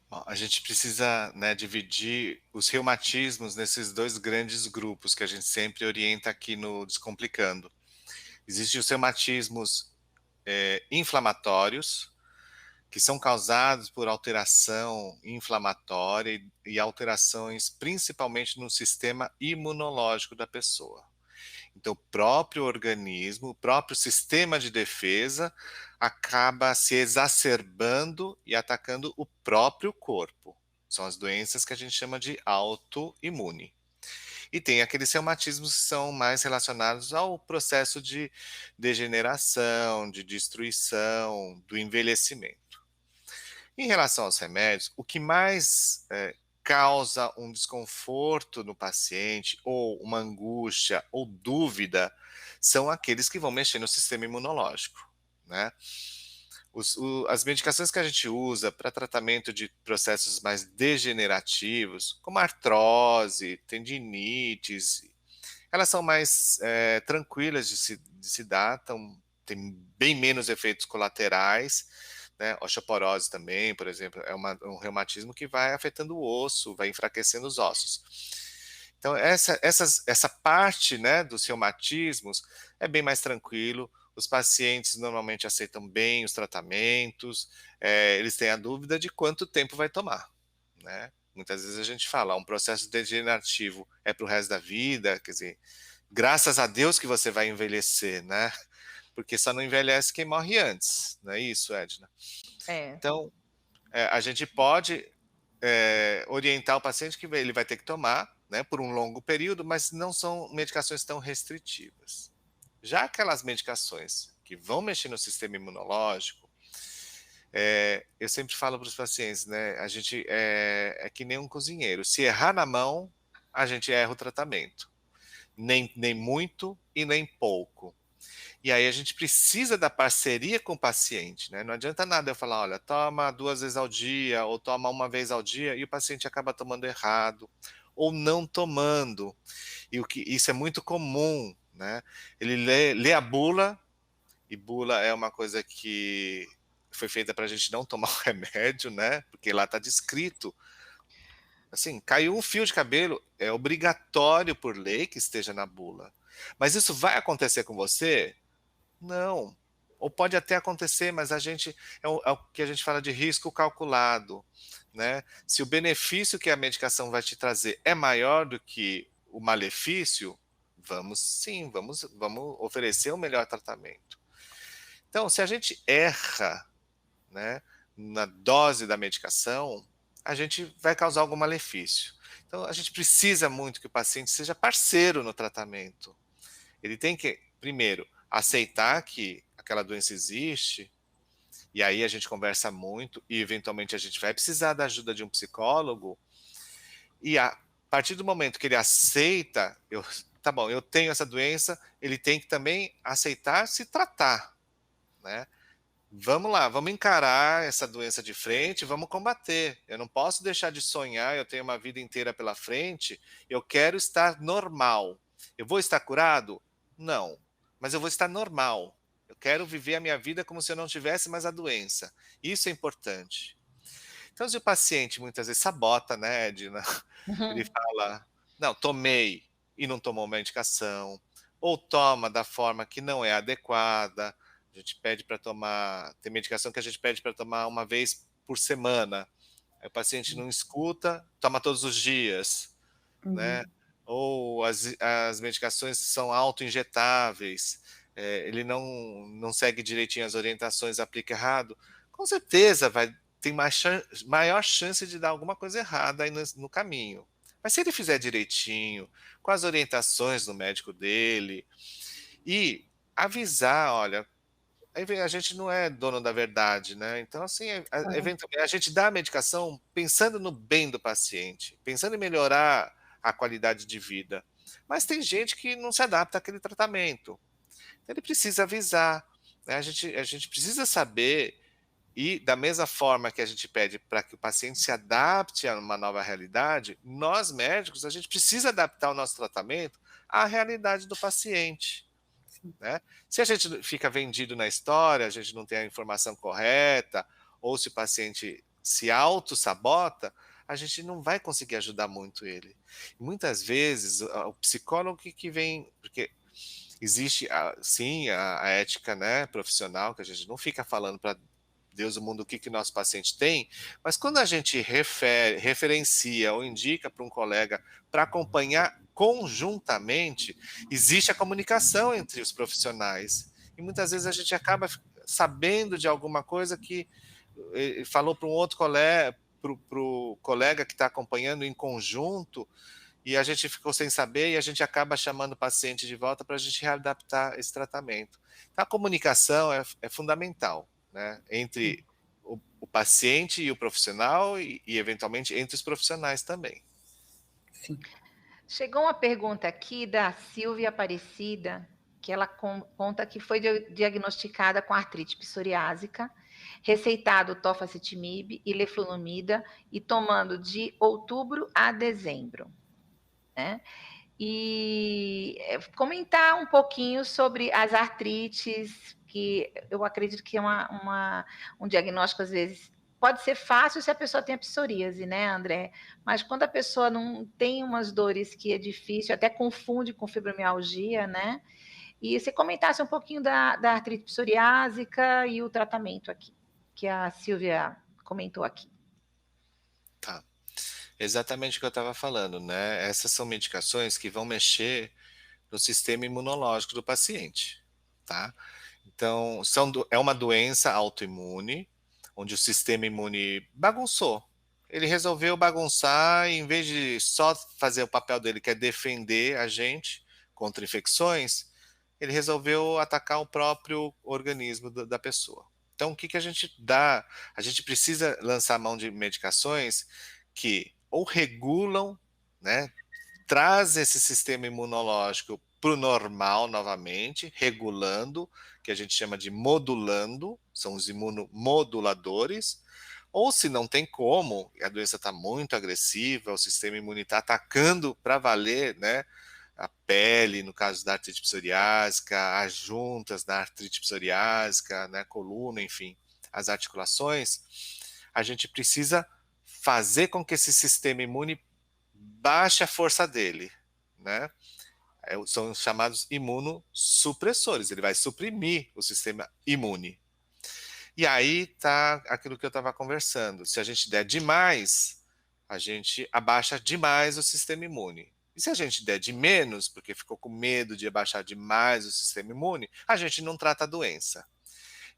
Bom, a gente precisa, né, dividir os reumatismos nesses dois grandes grupos que a gente sempre orienta aqui no Descomplicando. Existem os reumatismos inflamatórios, que são causados por alteração inflamatória e alterações principalmente no sistema imunológico da pessoa. Então, o próprio organismo, o próprio sistema de defesa acaba se exacerbando e atacando o próprio corpo. São as doenças que a gente chama de autoimune. E tem aqueles reumatismos que são mais relacionados ao processo de degeneração, de destruição, do envelhecimento. Em relação aos remédios, o que mais causa um desconforto no paciente, ou uma angústia, ou dúvida, são aqueles que vão mexer no sistema imunológico, né? As medicações que a gente usa para tratamento de processos mais degenerativos, como artrose, tendinites, elas são mais tranquilas de se dar, tem bem menos efeitos colaterais, né? Osteoporose também, por exemplo, é um reumatismo que vai afetando o osso, vai enfraquecendo os ossos. Então, essa parte, né, dos reumatismos é bem mais tranquilo, os pacientes normalmente aceitam bem os tratamentos, eles têm a dúvida de quanto tempo vai tomar, né? Muitas vezes a gente fala, um processo degenerativo é para o resto da vida, quer dizer, graças a Deus que você vai envelhecer, né? Porque só não envelhece quem morre antes, não é isso, Edna? Então, a gente pode orientar o paciente que ele vai ter que tomar, né, por um longo período, mas não são medicações tão restritivas. Já aquelas medicações que vão mexer no sistema imunológico, eu sempre falo para os pacientes, né, a gente é que nem um cozinheiro, se errar na mão, a gente erra o tratamento. Nem muito e nem pouco. E aí a gente precisa da parceria com o paciente, né? Não adianta nada eu falar, olha, toma 2 vezes ao dia, ou toma 1 vez ao dia, e o paciente acaba tomando errado, ou não tomando. E isso é muito comum, né? Ele lê a bula, e bula é uma coisa que foi feita para a gente não tomar o remédio, né? Porque lá está descrito. Assim, caiu um fio de cabelo, é obrigatório por lei que esteja na bula. Mas isso vai acontecer com você? Não. Ou pode até acontecer, mas é o que a gente fala de risco calculado, né? Se o benefício que a medicação vai te trazer é maior do que o malefício, vamos oferecer o melhor tratamento. Então, se a gente erra, né, na dose da medicação, a gente vai causar algum malefício. Então, a gente precisa muito que o paciente seja parceiro no tratamento. Ele tem que, primeiro, aceitar que aquela doença existe, e aí a gente conversa muito, e eventualmente a gente vai precisar da ajuda de um psicólogo, e a partir do momento que ele aceita, tá bom, eu tenho essa doença, ele tem que também aceitar se tratar, né? Vamos lá, vamos encarar essa doença de frente, vamos combater. Eu não posso deixar de sonhar, eu tenho uma vida inteira pela frente, eu quero estar normal. Eu vou estar curado? Não, mas eu vou estar normal. Eu quero viver a minha vida como se eu não tivesse mais a doença. Isso é importante. Então, se o paciente muitas vezes sabota, né, Edna? Ele fala: não, tomei e não tomou medicação, ou toma da forma que não é adequada. A gente pede para tomar, tem medicação que a gente pede para tomar uma vez por semana. Aí o paciente não escuta, toma todos os dias, né? Uhum. Ou as medicações são auto-injetáveis, ele não segue direitinho as orientações, aplica errado. Com certeza tem maior chance de dar alguma coisa errada aí no caminho. Mas se ele fizer direitinho, com as orientações do médico dele, e avisar, olha, a gente não é dono da verdade, né? Então, assim, Claro. eventualmente, a gente dá a medicação pensando no bem do paciente, pensando em melhorar a qualidade de vida. Mas tem gente que não se adapta àquele tratamento. Então, ele precisa avisar, né? A gente precisa saber, e da mesma forma que a gente pede para que o paciente se adapte a uma nova realidade, nós médicos, a gente precisa adaptar o nosso tratamento à realidade do paciente, né? Se a gente fica vendido na história, a gente não tem a informação correta, ou se o paciente se auto-sabota, a gente não vai conseguir ajudar muito ele. Muitas vezes, o psicólogo que vem, porque existe, sim, a ética, né, profissional, que a gente não fica falando para Deus, o mundo, o que nosso paciente tem, mas quando a gente referencia ou indica para um colega para acompanhar conjuntamente, existe a comunicação entre os profissionais. E muitas vezes a gente acaba sabendo de alguma coisa que falou para um outro colega, para o colega que está acompanhando em conjunto, e a gente ficou sem saber e a gente acaba chamando o paciente de volta para a gente readaptar esse tratamento. Então, a comunicação é fundamental, né, Sim, entre o paciente e o profissional e, eventualmente, entre os profissionais também. sim. Chegou uma pergunta aqui da Silvia Aparecida, que ela conta que foi diagnosticada com artrite psoriásica, receitado tofacitinib e leflunomida e tomando de outubro a dezembro, né? E comentar um pouquinho sobre as artrites, que eu acredito que é um diagnóstico, às vezes, pode ser fácil se a pessoa tem a psoríase, né, André? Mas quando a pessoa não tem umas dores que é difícil, até confunde com fibromialgia, né? E você comentasse um pouquinho da artrite psoriásica e o tratamento aqui, que a Silvia comentou aqui. Tá. Exatamente o que eu estava falando, né? Essas são medicações que vão mexer no sistema imunológico do paciente, tá? Então, é uma doença autoimune, onde o sistema imune bagunçou. Ele resolveu bagunçar e, em vez de só fazer o papel dele, que é defender a gente contra infecções, ele resolveu atacar o próprio organismo da pessoa. Então, o que a gente dá? A gente precisa lançar mão de medicações que ou regulam, né, traz esse sistema imunológico para o normal novamente, regulando, que a gente chama de modulando, são os imunomoduladores, ou se não tem como, a doença está muito agressiva, o sistema imune está atacando para valer, né, a pele, no caso da artrite psoriásica, as juntas da artrite psoriásica, né, coluna, enfim, as articulações, a gente precisa fazer com que esse sistema imune baixe a força dele, né? São os chamados imunossupressores, ele vai suprimir o sistema imune. E aí está aquilo que eu estava conversando, se a gente der demais, a gente abaixa demais o sistema imune. E se a gente der de menos, porque ficou com medo de abaixar demais o sistema imune, a gente não trata a doença.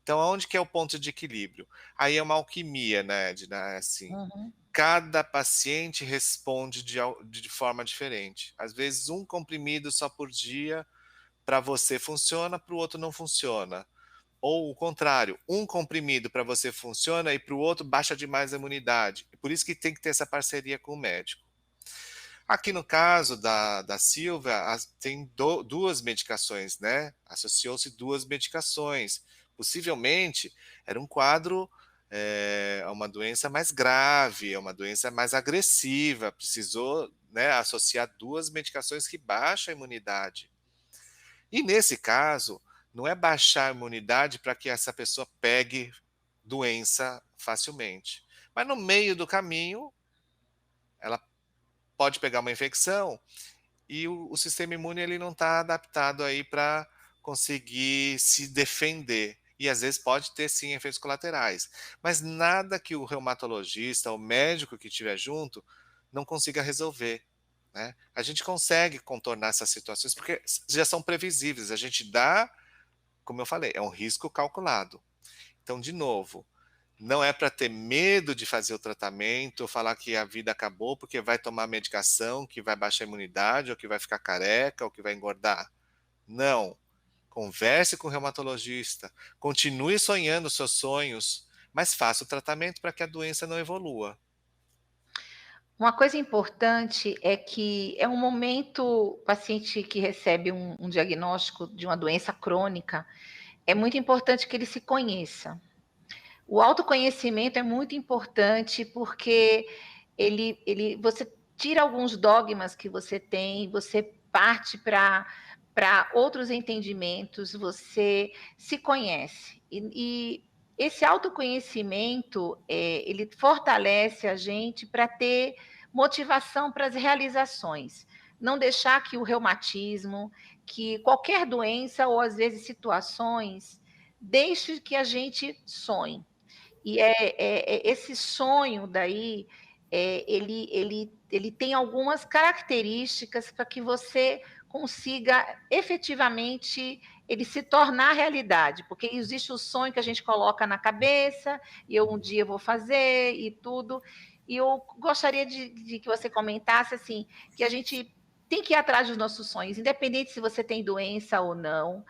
Então, aonde que é o ponto de equilíbrio? Aí é uma alquimia, né, Edna, assim, Uhum. cada paciente responde de forma diferente. Às vezes, um comprimido só por dia para você funciona, para o outro não funciona. Ou o contrário, um comprimido para você funciona e para o outro baixa demais a imunidade. Por isso que tem que ter essa parceria com o médico. Aqui no caso da Silvia, tem duas medicações, né? Associou-se duas medicações. Possivelmente era um quadro, uma doença mais grave, uma doença mais agressiva. Precisou, né, associar duas medicações que baixam a imunidade. E nesse caso, não é baixar a imunidade para que essa pessoa pegue doença facilmente. Mas no meio do caminho, ela pode pegar uma infecção e o sistema imune ele não está adaptado aí para conseguir se defender. E às vezes pode ter sim efeitos colaterais. Mas nada que o reumatologista, o médico que estiver junto, não consiga resolver. Né? A gente consegue contornar essas situações porque já são previsíveis. A gente dá, como eu falei, é um risco calculado. Então, de novo, não é para ter medo de fazer o tratamento, falar que a vida acabou porque vai tomar medicação, que vai baixar a imunidade, ou que vai ficar careca, ou que vai engordar. Não. Converse com o reumatologista, continue sonhando os seus sonhos, mas faça o tratamento para que a doença não evolua. Uma coisa importante é que é um momento, o paciente que recebe um diagnóstico de uma doença crônica, é muito importante que ele se conheça. O autoconhecimento é muito importante porque você tira alguns dogmas que você tem, você parte para outros entendimentos, você se conhece. E esse autoconhecimento, ele fortalece a gente para ter motivação para as realizações. Não deixar que o reumatismo, que qualquer doença ou às vezes situações, deixe que a gente sonhe. E esse sonho daí, ele tem algumas características para que você consiga efetivamente ele se tornar realidade, porque existe o sonho que a gente coloca na cabeça, e eu um dia vou fazer e tudo. E eu gostaria de que você comentasse assim, que a gente tem que ir atrás dos nossos sonhos, independente se você tem doença ou não.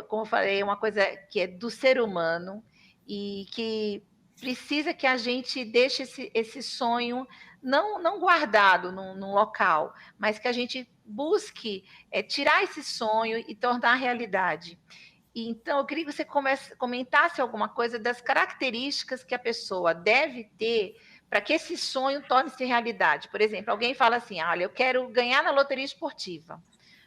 Como eu falei, é uma coisa que é do ser humano e que precisa que a gente deixe esse sonho não guardado num local, mas que a gente busque tirar esse sonho e tornar realidade. E, então, eu queria que você comentasse alguma coisa das características que a pessoa deve ter para que esse sonho torne-se realidade. Por exemplo, alguém fala assim: olha, eu quero ganhar na loteria esportiva,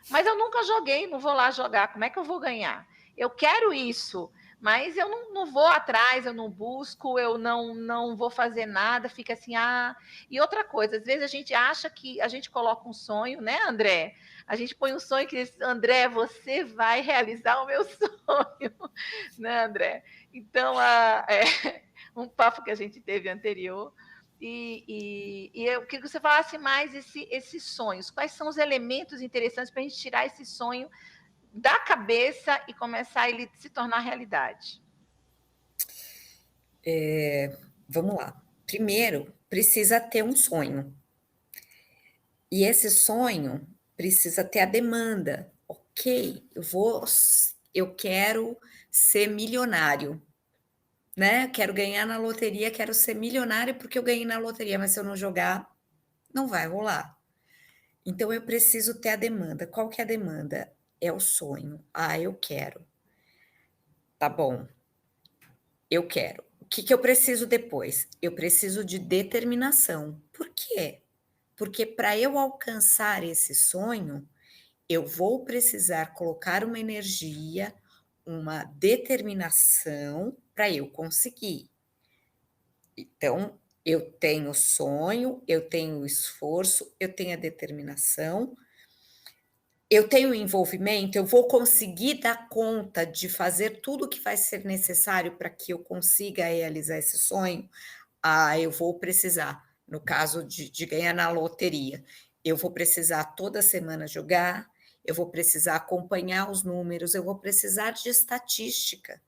mas eu nunca joguei, não vou lá jogar, como é que eu vou ganhar? Eu quero isso, mas eu não vou atrás, eu não busco, eu não vou fazer nada, fica assim, ah. E outra coisa, às vezes a gente acha que a gente coloca um sonho, né, André? A gente põe um sonho que diz, André, você vai realizar o meu sonho, né, André? Então, um papo que a gente teve anterior, e eu queria que você falasse mais esses sonhos. Quais são os elementos interessantes para a gente tirar esse sonho da cabeça e começar a ele se tornar realidade? Vamos lá. Primeiro, precisa ter um sonho. E esse sonho precisa ter a demanda. Ok, eu quero ser milionário, né? Quero ganhar na loteria, quero ser milionário porque eu ganhei na loteria, mas se eu não jogar, não vai rolar. Então eu preciso ter a demanda. Qual que é a demanda? É o sonho. Ah, eu quero. Tá bom. Eu quero. O que que eu preciso depois? Eu preciso de determinação. Por quê? Porque para eu alcançar esse sonho, eu vou precisar colocar uma energia, uma determinação para eu conseguir. Então, eu tenho sonho, eu tenho esforço, eu tenho a determinação, eu tenho envolvimento, eu vou conseguir dar conta de fazer tudo o que vai ser necessário para que eu consiga realizar esse sonho. Ah, eu vou precisar, no caso de ganhar na loteria, eu vou precisar toda semana jogar, eu vou precisar acompanhar os números, eu vou precisar de estatística.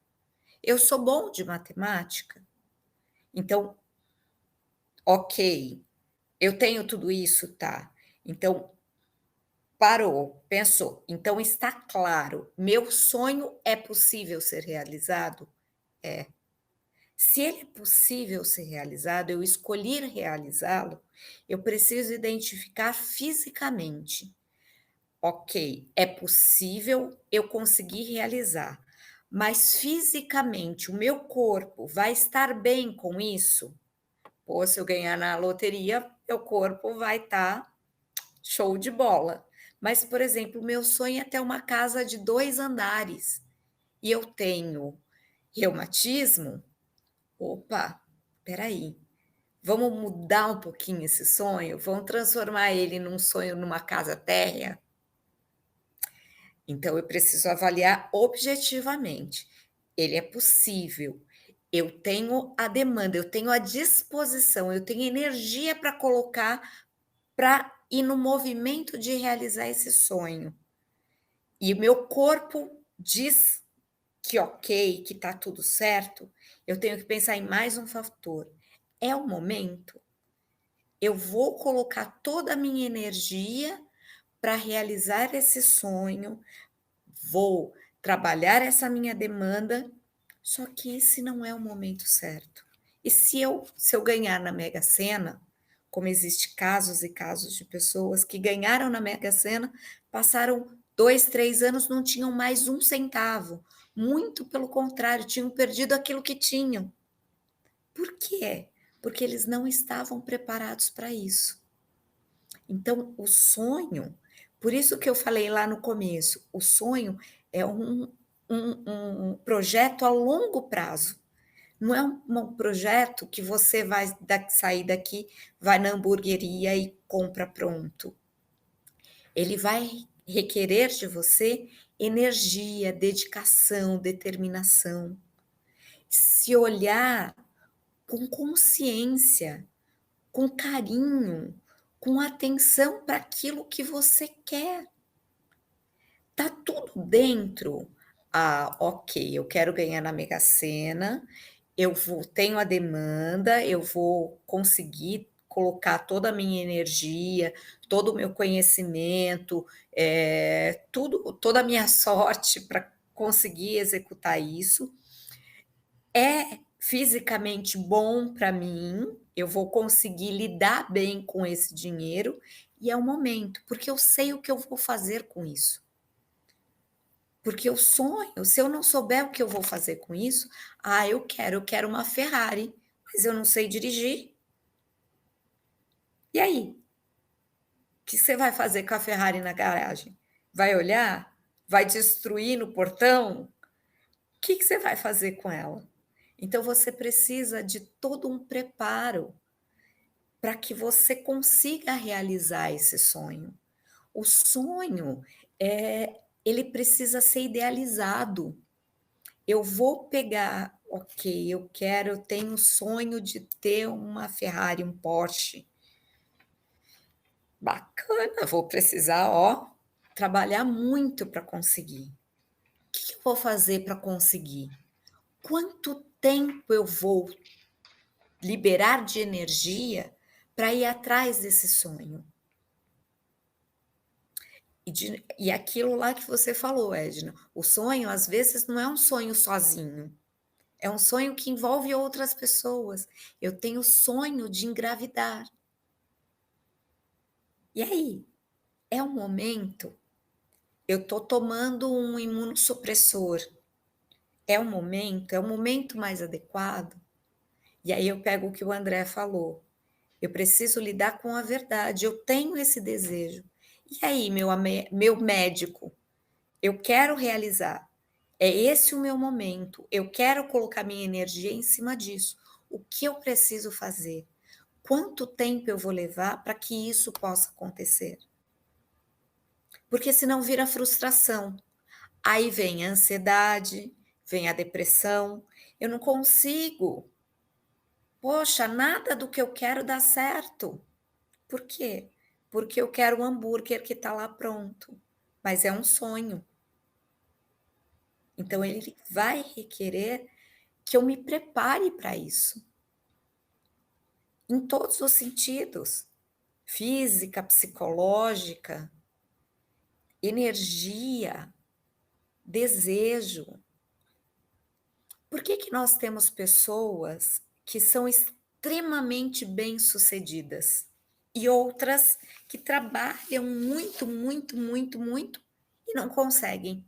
Eu sou bom de matemática? Então, ok, eu tenho tudo isso, tá. Então, parou, pensou. Então está claro, meu sonho é possível ser realizado? É. Se ele é possível ser realizado, eu escolhi realizá-lo, eu preciso identificar fisicamente. Ok, é possível eu conseguir realizar, mas fisicamente o meu corpo vai estar bem com isso? Pô, se eu ganhar na loteria, meu corpo vai estar show de bola. Mas, por exemplo, o meu sonho é ter uma casa de 2 andares e eu tenho reumatismo. Opa, espera aí, vamos mudar um pouquinho esse sonho? Vamos transformar ele num sonho numa casa térrea? Então eu preciso avaliar objetivamente. Ele é possível, eu tenho a demanda, eu tenho a disposição, eu tenho energia para colocar, para ir no movimento de realizar esse sonho. E o meu corpo diz que ok, que está tudo certo, eu tenho que pensar em mais um fator. É o momento? Eu vou colocar toda a minha energia para realizar esse sonho, vou trabalhar essa minha demanda, só que esse não é o momento certo. E se eu ganhar na Mega Sena, como existe casos e casos de pessoas que ganharam na Mega Sena, passaram 2, 3 anos, não tinham mais um centavo. Muito pelo contrário, tinham perdido aquilo que tinham. Por quê? Porque eles não estavam preparados para isso. Então, o sonho, por isso que eu falei lá no começo, o sonho é um projeto a longo prazo. Não é um projeto que você vai sair daqui, vai na hamburgueria e compra pronto. Ele vai requerer de você energia, dedicação, determinação. Se olhar com consciência, com carinho, com atenção para aquilo que você quer. Tá tudo dentro. Ah, ok, eu quero ganhar na Mega Sena, tenho a demanda, eu vou conseguir colocar toda a minha energia, todo o meu conhecimento, toda a minha sorte para conseguir executar isso. É fisicamente bom para mim, eu vou conseguir lidar bem com esse dinheiro, e é o momento, porque eu sei o que eu vou fazer com isso. Porque eu sonho, se eu não souber o que eu vou fazer com isso, eu quero uma Ferrari, mas eu não sei dirigir. E aí? O que você vai fazer com a Ferrari na garagem? Vai olhar? Vai destruir no portão? O que você vai fazer com ela? Então você precisa de todo um preparo para que você consiga realizar esse sonho. O sonho, ele precisa ser idealizado. Eu vou pegar, ok, eu tenho o sonho de ter uma Ferrari, um Porsche. Bacana, vou precisar, trabalhar muito para conseguir. O que eu vou fazer para conseguir? Quanto tempo eu vou liberar de energia para ir atrás desse sonho? E aquilo lá que você falou, Edna, o sonho às vezes não é um sonho sozinho, é um sonho que envolve outras pessoas. Eu tenho sonho de engravidar. E aí? É um momento? Eu estou tomando um imunossupressor. É o momento? É o momento mais adequado? E aí eu pego o que o André falou. Eu preciso lidar com a verdade. Eu tenho esse desejo. E aí, meu médico? Eu quero realizar. É esse o meu momento. Eu quero colocar minha energia em cima disso. O que eu preciso fazer? Quanto tempo eu vou levar para que isso possa acontecer? Porque senão vira frustração. Aí vem a ansiedade, vem a depressão. Eu não consigo. Poxa, nada do que eu quero dá certo. Por quê? Porque eu quero um hambúrguer que está lá pronto. Mas é um sonho. Então, ele vai requerer que eu me prepare para isso, em todos os sentidos, física, psicológica, energia, desejo. Por que que nós temos pessoas que são extremamente bem-sucedidas e outras que trabalham muito, muito, muito, muito e não conseguem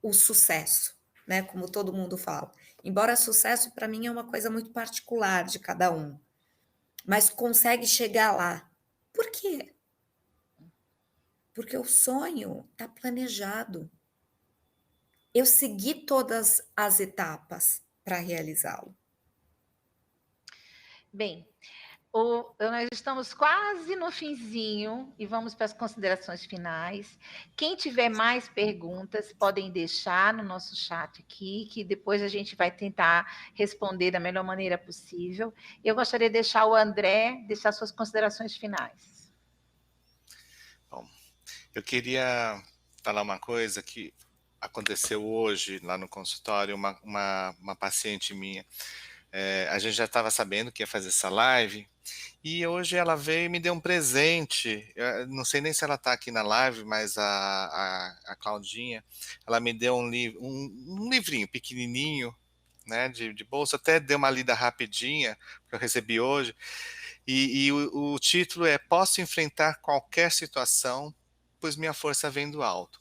o sucesso, né? Como todo mundo fala. Embora sucesso para mim é uma coisa muito particular de cada um, mas consegue chegar lá. Por quê? Porque o sonho está planejado. Eu segui todas as etapas para realizá-lo. Bem, nós estamos quase no finzinho e vamos para as considerações finais. Quem tiver mais perguntas, podem deixar no nosso chat aqui, que depois a gente vai tentar responder da melhor maneira possível. Eu gostaria de deixar o André deixar suas considerações finais. Bom, eu queria falar uma coisa que aconteceu hoje lá no consultório, uma paciente minha. A gente já estava sabendo que ia fazer essa live, e hoje ela veio e me deu um presente. Eu não sei nem se ela está aqui na live, mas a Claudinha, ela me deu um livrinho pequenininho, né, de bolsa, até deu uma lida rapidinha, que eu recebi hoje, e o título é Posso Enfrentar Qualquer Situação, pois minha força vem do alto.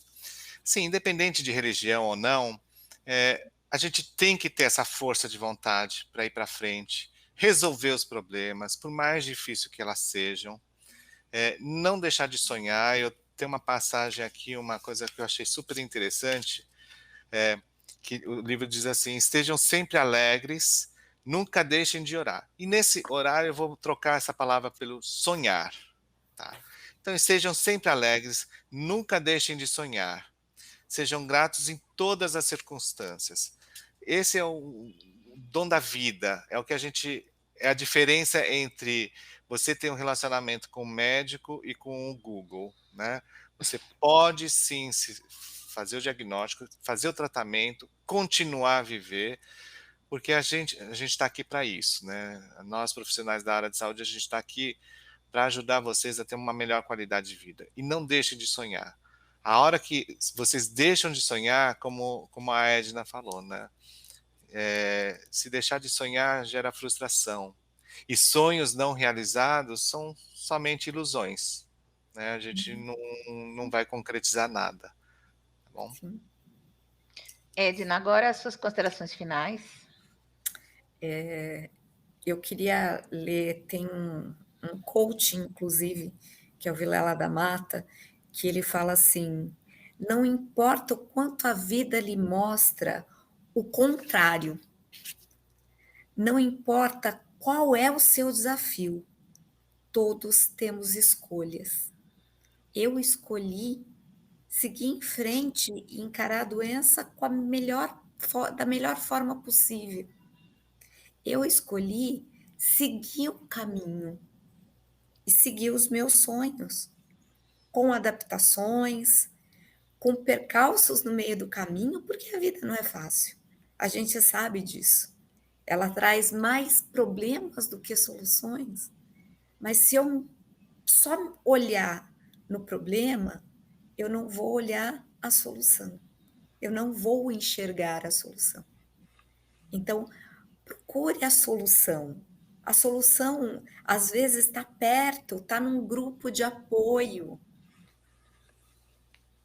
Sim, independente de religião ou não, a gente tem que ter essa força de vontade para ir para frente, resolver os problemas, por mais difícil que elas sejam, não deixar de sonhar. Eu tenho uma passagem aqui, uma coisa que eu achei super interessante, que o livro diz assim: estejam sempre alegres, nunca deixem de orar. E nesse horário eu vou trocar essa palavra pelo sonhar. Tá? Então estejam sempre alegres, nunca deixem de sonhar. Sejam gratos em todas as circunstâncias. Esse é o dom da vida, é o que é a diferença entre você ter um relacionamento com o médico e com o Google, né? Você pode sim fazer o diagnóstico, fazer o tratamento, continuar a viver, porque a gente está aqui para isso, né? Nós profissionais da área de saúde, a gente está aqui para ajudar vocês a ter uma melhor qualidade de vida. E não deixem de sonhar. A hora que vocês deixam de sonhar, como a Edna falou, né? Se deixar de sonhar gera frustração. E sonhos não realizados são somente ilusões, né? A gente não vai concretizar nada, tá bom? Sim. Edna, agora as suas considerações finais. Eu queria ler, tem um coach, inclusive, que é o Vilela da Mata, que ele fala assim: não importa o quanto a vida lhe mostra o contrário, não importa qual é o seu desafio, todos temos escolhas. Eu escolhi seguir em frente e encarar a doença da melhor forma possível. Eu escolhi seguir o caminho e seguir os meus sonhos, com adaptações, com percalços no meio do caminho, porque a vida não é fácil. A gente sabe disso. Ela traz mais problemas do que soluções. Mas se eu só olhar no problema, eu não vou olhar a solução. Eu não vou enxergar a solução. Então, procure a solução. A solução, às vezes, está perto, está num grupo de apoio.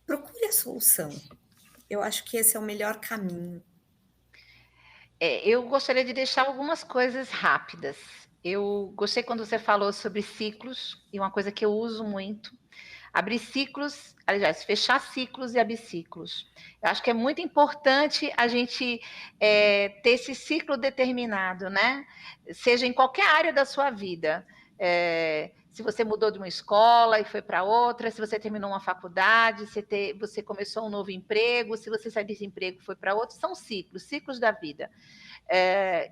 Procure a solução. Eu acho que esse é o melhor caminho. Eu gostaria de deixar algumas coisas rápidas. Eu gostei quando você falou sobre ciclos, e uma coisa que eu uso muito. Abrir ciclos, aliás, fechar ciclos e abrir ciclos. Eu acho que é muito importante a gente ter esse ciclo determinado, né? Seja em qualquer área da sua vida. Se você mudou de uma escola e foi para outra, se você terminou uma faculdade, se você começou um novo emprego, se você saiu desse emprego e foi para outro, são ciclos, ciclos da vida.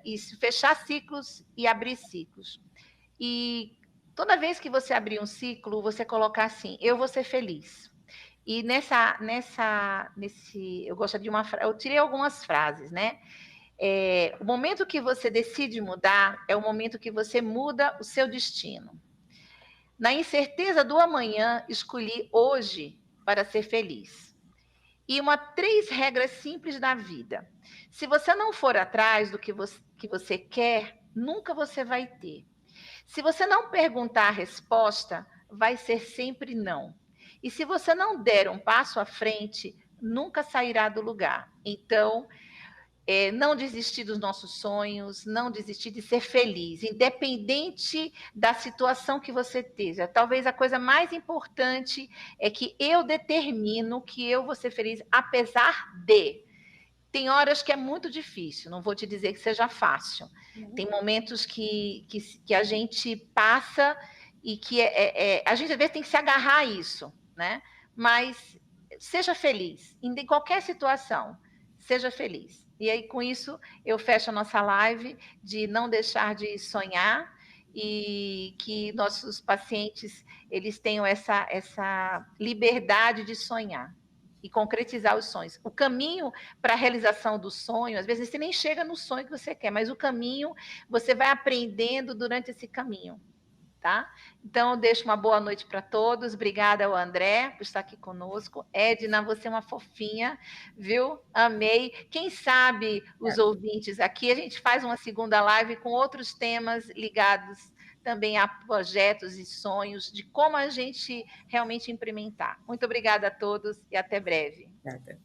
E fechar ciclos e abrir ciclos. E toda vez que você abrir um ciclo, você colocar assim: eu vou ser feliz. E eu gosto de eu tirei algumas frases, né? O momento que você decide mudar é o momento que você muda o seu destino. Na incerteza do amanhã, escolhi hoje para ser feliz. E 3 regras simples da vida. Se você não for atrás do que você quer, nunca você vai ter. Se você não perguntar a resposta, vai ser sempre não. E se você não der um passo à frente, nunca sairá do lugar. Então, não desistir dos nossos sonhos, não desistir de ser feliz, independente da situação que você esteja. Talvez a coisa mais importante é que eu determino que eu vou ser feliz, apesar de. Tem horas que é muito difícil, não vou te dizer que seja fácil. Tem momentos que a gente passa e que a gente às vezes tem que se agarrar a isso, né? Mas seja feliz, em qualquer situação, seja feliz. E aí, com isso, eu fecho a nossa live de não deixar de sonhar e que nossos pacientes eles tenham essa liberdade de sonhar e concretizar os sonhos. O caminho para a realização do sonho, às vezes você nem chega no sonho que você quer, mas o caminho você vai aprendendo durante esse caminho, tá? Então, eu deixo uma boa noite para todos. Obrigada ao André por estar aqui conosco. Edna, você é uma fofinha, viu? Amei. Quem sabe os ouvintes aqui, a gente faz uma segunda live com outros temas ligados também a projetos e sonhos, de como a gente realmente implementar. Muito obrigada a todos e até breve. Obrigada.